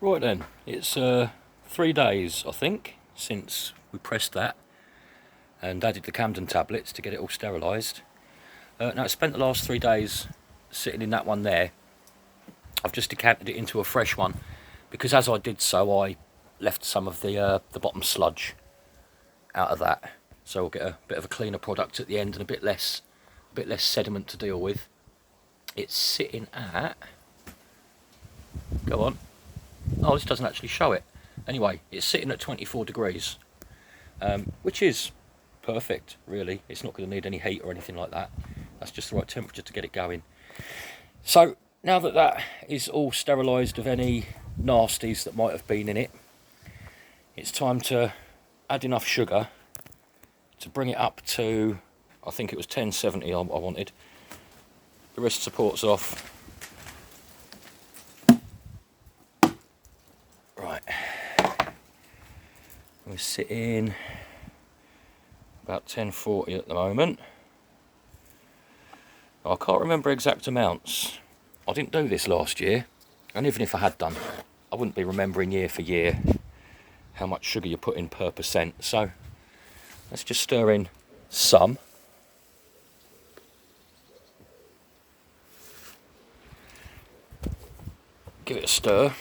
Right then, it's 3 days I think since we pressed that and added the Camden tablets to get it all sterilised. Now I spent the last 3 days sitting in that one there. I've just decanted it into a fresh one because as I did so I left some of the bottom sludge out of that, so we'll get a bit of a cleaner product at the end and a bit less sediment to deal with. It's sitting at, go on, oh, this doesn't actually show it. Anyway, it's sitting at 24 degrees, which is perfect, really. It's not going to need any heat or anything like that. That's just the right temperature to get it going. So now that that is all sterilised of any nasties that might have been in it, it's time to add enough sugar to bring it up to, I think it was 1070 I wanted. The wrist support's off. Right, we're sitting about 1040 at the moment. I can't remember exact amounts. I didn't do this last year, and even if I had done, I wouldn't be remembering year for year how much sugar you put in per percent. So let's just stir in some. Give it a stir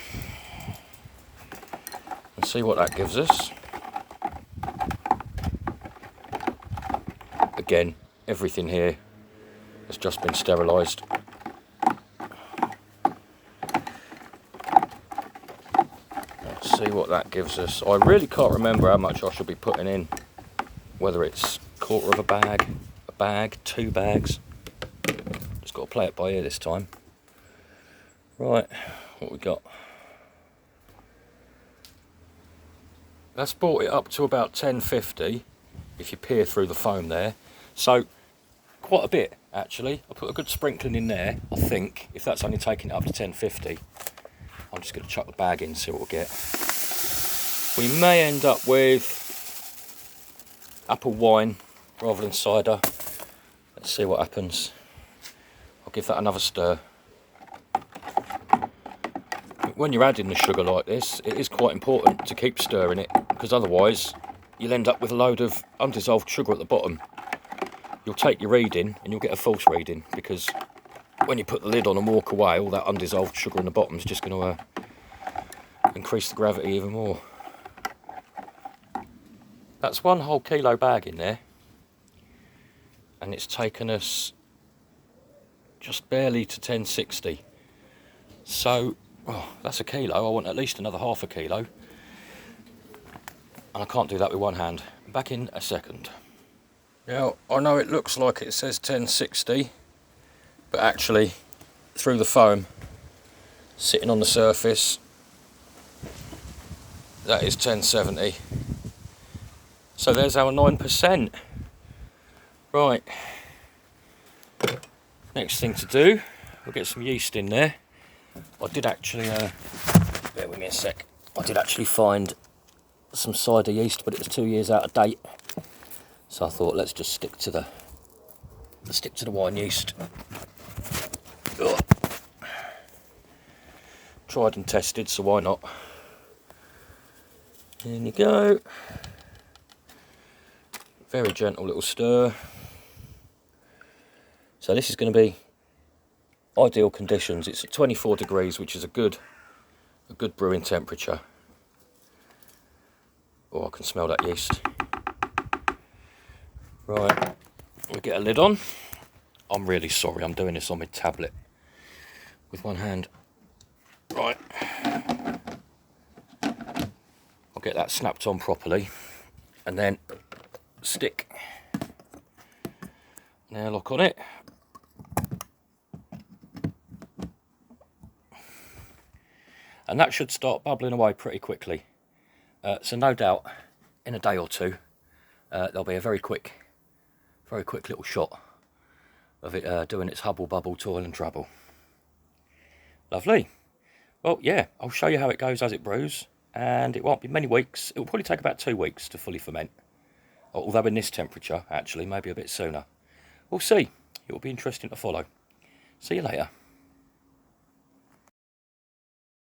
and see what that gives us. Again, everything here has just been sterilised. Let's see what that gives us. I really can't remember how much I should be putting in, whether it's quarter of a bag, 2 bags. Just got to play it by ear this time. Right, what we got? That's brought it up to about 1050 if you peer through the foam there. So quite a bit actually. I put a good sprinkling in there, I think, if that's only taking it up to 1050. I'm just going to chuck the bag in and see what we'll get. We may end up with apple wine rather than cider. Let's see what happens. I'll give that another stir. When you're adding the sugar like this, it is quite important to keep stirring it, because otherwise you'll end up with a load of undissolved sugar at the bottom. You'll take your reading and you'll get a false reading, because when you put the lid on and walk away, all that undissolved sugar in the bottom is just going to increase the gravity even more. That's 1 whole kilo bag in there, and it's taken us just barely to 1060. So that's a kilo. I want at least another half a kilo, and I can't do that with one hand. Back in a second. Now, I know it looks like it says 1060, but actually through the foam sitting on the surface, that is 1070. So there's our 9%. Right, next thing to do, we'll get some yeast in there. I did actually, bear with me a sec, I did actually find some cider yeast, but it was 2 years out of date. So I thought, let's just stick to the wine yeast. Ugh. Tried and tested, so why not? In you go. Very gentle little stir. So this is going to be ideal conditions. It's at 24 degrees, which is a good brewing temperature. Oh, I can smell that yeast. Right, we'll get a lid on. I'm really sorry, I'm doing this on my tablet with one hand. Right, I'll get that snapped on properly, and then stick an airlock on it. And that should start bubbling away pretty quickly. So no doubt, in a day or two, there'll be a very quick little shot of it doing its hubble bubble toil and trouble. Lovely. Well, yeah, I'll show you how it goes as it brews, and it won't be many weeks. It will probably take about 2 weeks to fully ferment. Although in this temperature, actually, maybe a bit sooner. We'll see. It will be interesting to follow. See you later.